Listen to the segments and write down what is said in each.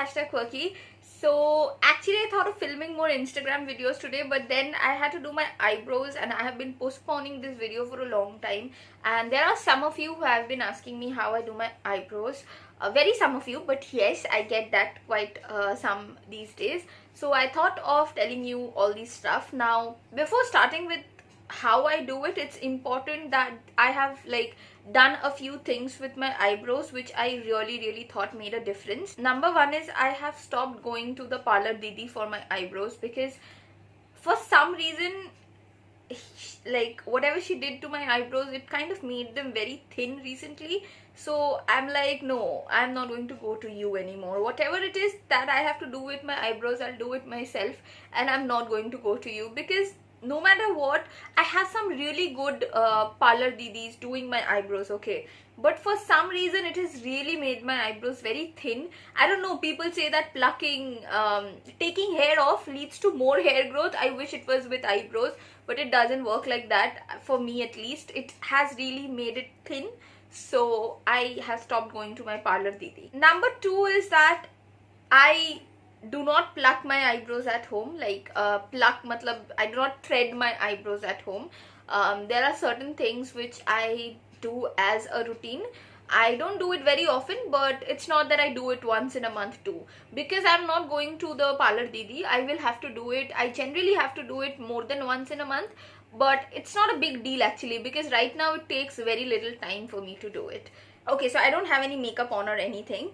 #quirky. So actually I thought of filming more Instagram videos today, but then I had to do my eyebrows and I have been postponing this video for a long time. And there are some of you who have been asking me how I do my eyebrows. Very some of you, but yes, I get that quite some these days. So I thought of telling you all this stuff. Now, before starting with how I do it, it's important that I have done a few things with my eyebrows which I really thought made a difference. Number one is I have stopped going to the parlor didi for my eyebrows because for some reason, whatever she did to my eyebrows, it kind of made them very thin recently. So I'm like, no, I'm not going to go to you anymore. Whatever it is that I have to do with my eyebrows, I'll do it myself, and I'm not going to go to you because no matter what, I have some really good parlor didis doing my eyebrows, okay, but for some reason it has really made my eyebrows very thin. I don't know, people say that plucking, taking hair off leads to more hair growth. I wish it was with eyebrows, but it doesn't work like that for me, at least. It has really made it thin, so I have stopped going to my parlor didi. Number two is that I do not pluck my eyebrows at home. Pluck matlab I do not thread my eyebrows at home. There are certain things which I do as a routine. I don't do it very often, but it's not that I do it once in a month too. Because I'm not going to the parlor didi, I will have to do it. I generally have to do it more than once in a month, but it's not a big deal actually, because right now it takes very little time for me to do it. Okay, so I don't have any makeup on or anything.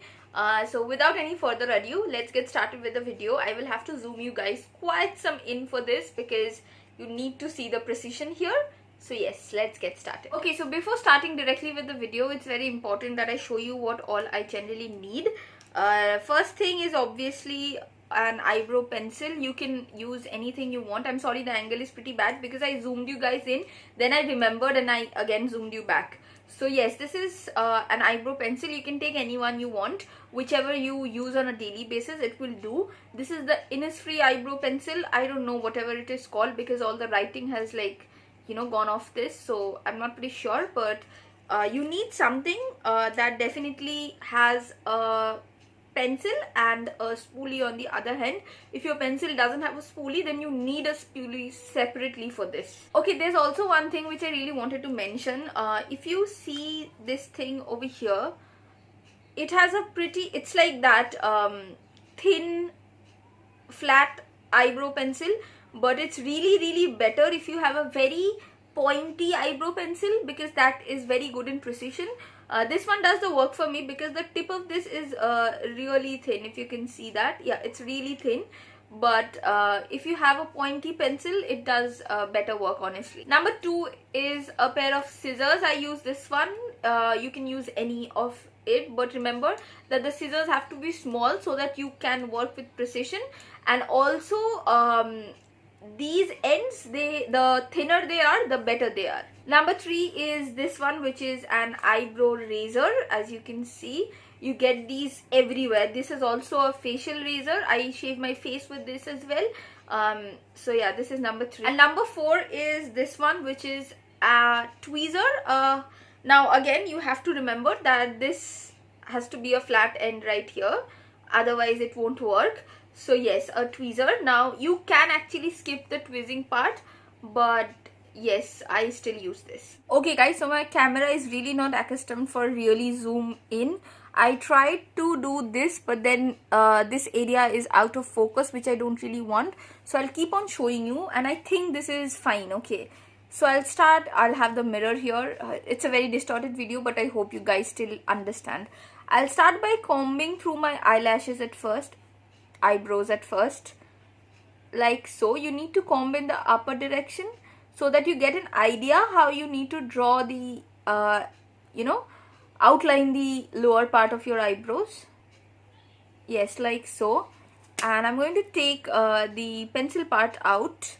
So without any further ado, let's get started with the video. I will have to zoom you guys quite some in for this because you need to see the precision here. So yes, let's get started. Okay, so before starting directly with the video, it's very important that I show you what all I generally need. First thing is obviously an eyebrow pencil. You can use anything you want. I'm sorry, the angle is pretty bad because I zoomed you guys in, then I remembered and I again zoomed you back. So yes, this is an eyebrow pencil. You can take anyone you want, whichever you use on a daily basis, it will do. This is the Innisfree eyebrow pencil. I don't know whatever it is called because all the writing has gone off this, so I'm not pretty sure, but you need something that definitely has a pencil and a spoolie on the other hand. If your pencil doesn't have a spoolie, then you need a spoolie separately for this. Okay, there's also one thing which I really wanted to mention. If you see this thing over here, it has a pretty, it's like that thin flat eyebrow pencil, but it's really better if you have a very pointy eyebrow pencil because that is very good in precision. This one does the work for me because the tip of this is really thin. If you can see that, yeah, it's really thin, but if you have a pointy pencil, it does better work, honestly. Number two is a pair of scissors. I use this one. You can use any of it, but remember that the scissors have to be small so that you can work with precision. And also these ends, the thinner they are, the better they are. Number three is this one, which is an eyebrow razor. As you can see, you get these everywhere. This is also a facial razor. I shave my face with this as well. So yeah, this is number three. And number four is this one, which is a tweezer. Now again, you have to remember that this has to be a flat end right here, otherwise it won't work. So yes, a tweezer. Now you can actually skip the tweezing part, but yes, I still use this. Okay guys, so my camera is really not accustomed for really zoom in. I tried to do this, but then this area is out of focus, which I don't really want. So I'll keep on showing you, and I think this is fine. Okay, so I'll start. I'll have the mirror here. It's a very distorted video, but I hope you guys still understand. I'll start by combing through my eyelashes at first, eyebrows at first, like so. You need to comb in the upper direction so that you get an idea how you need to draw the outline the lower part of your eyebrows. Yes, like so. And I'm going to take the pencil part out,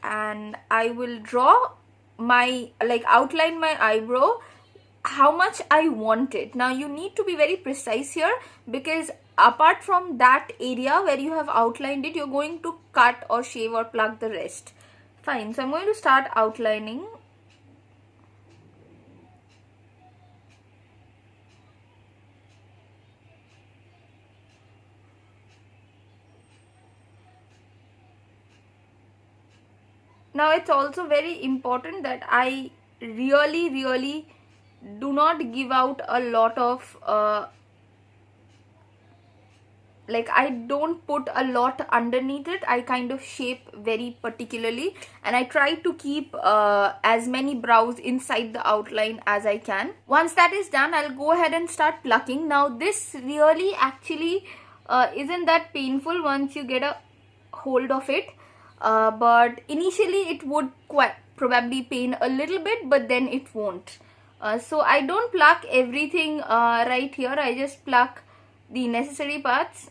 and I will draw my, outline my eyebrow how much I want it. Now you need to be very precise here because apart from that area where you have outlined it, you're going to cut or shave or pluck the rest. Fine, so I'm going to start outlining. Now it's also very important that I really do not give out a lot of like, I don't put a lot underneath it. I kind of shape very particularly, and I try to keep as many brows inside the outline as I can. Once that is done, I'll go ahead and start plucking. Now this really actually isn't that painful once you get a hold of it, but initially it would quite probably pain a little bit, but then it won't. So I don't pluck everything right here. I just pluck the necessary parts.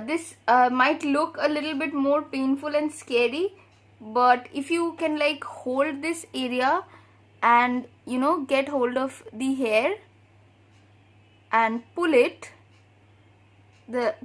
This might look a little bit more painful and scary, but if you can like hold this area and get hold of the hair and pull it,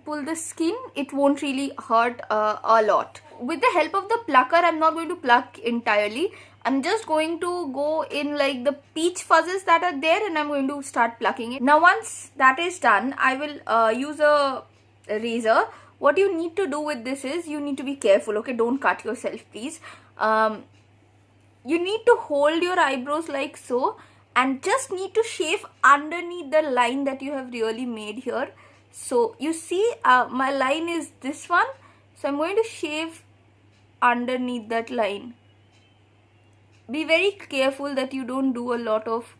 pull the skin, it won't really hurt a lot. With the help of the plucker, I'm not going to pluck entirely. I'm just going to go in like the peach fuzzes that are there, and I'm going to start plucking it. Now once that is done, I will use a razor. What you need to do with this is, you need to be careful, okay? Don't cut yourself, please. You need to hold your eyebrows like so, and just need to shave underneath the line that you have really made here. So you see my line is this one, so I'm going to shave underneath that line. Be very careful that you don't do a lot of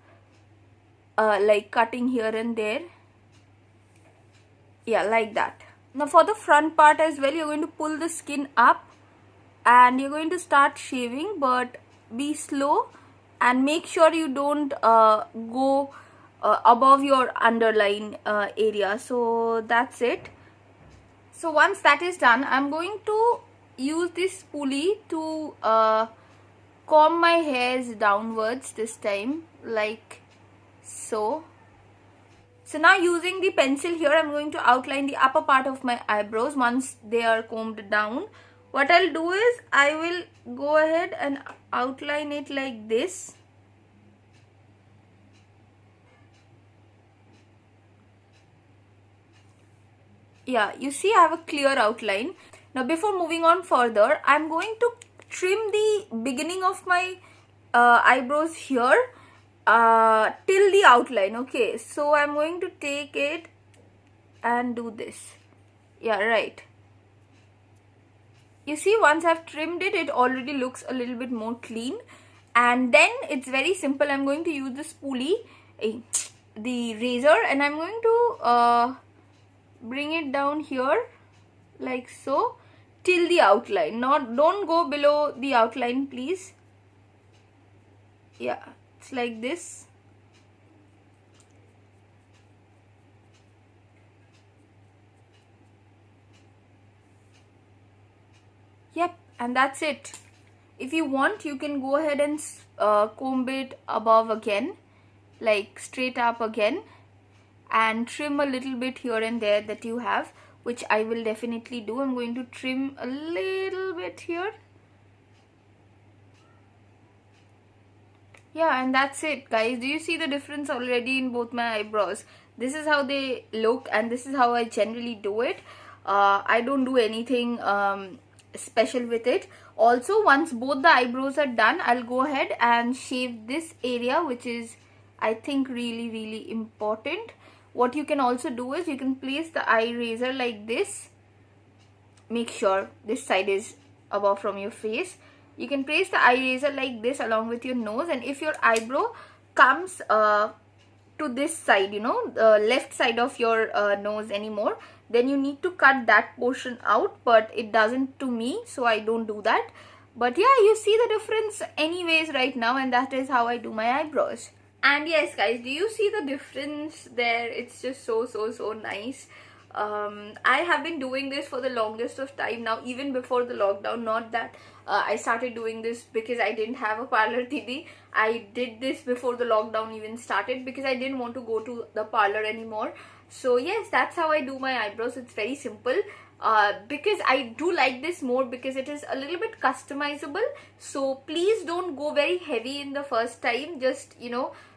like cutting here and there. Yeah, like that. Now for the front part as well, you're going to pull the skin up and you're going to start shaving, but be slow and make sure you don't go above your underline area. So that's it. So once that is done, I'm going to use this spoolie to comb my hairs downwards this time, like so. So now using the pencil here, I'm going to outline the upper part of my eyebrows once they are combed down. What I'll do is, I will go ahead and outline it like this. Yeah, you see I have a clear outline. Now before moving on further, I'm going to trim the beginning of my eyebrows here till the outline. Okay, so I'm going to take it and do this. Yeah, right. You see, once I've trimmed it, it already looks a little bit more clean. And then it's very simple. I'm going to use the spoolie, the razor, and I'm going to bring it down here like so till the outline. Don't go below the outline, please. Yeah, it's like this. Yep, and that's it. If you want, you can go ahead and comb it above again, like straight up again, and trim a little bit here and there that you have, which I will definitely do. I'm going to trim a little bit here. Yeah, and that's it, guys. Do you see the difference already in both my eyebrows? This is how they look, and this is how I generally do it. I don't do anything special with it. Also, once both the eyebrows are done, I'll go ahead and shave this area, which is, I think, really important. What you can also do is, you can place the eye razor like this. Make sure this side is above from your face. You can place the eye razor like this along with your nose, and if your eyebrow comes to this side, the left side of your nose anymore, then you need to cut that portion out, but it doesn't to me, so I don't do that. But yeah, you see the difference anyways right now, and that is how I do my eyebrows. And yes, guys, do you see the difference there? It's just so nice. I have been doing this for the longest of time now, even before the lockdown. Not that I started doing this because I didn't have a parlor Didi. I did this before the lockdown even started because I didn't want to go to the parlor anymore. So yes, that's how I do my eyebrows. It's very simple. Because I do like this more because it is a little bit customizable. So please don't go very heavy in the first time. Just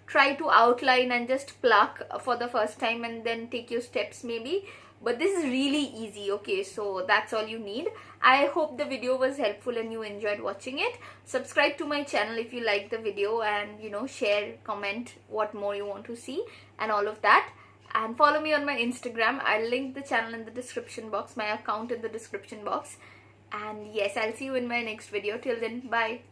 try to outline and just pluck for the first time and then take your steps maybe. But this is really easy, okay? So that's all you need. I hope the video was helpful and you enjoyed watching it. Subscribe to my channel if you like the video, and you know, share, comment what more you want to see and all of that. And follow me on my Instagram. I'll link the channel in the description box, my account in the description box. And yes, I'll see you in my next video. Till then, bye.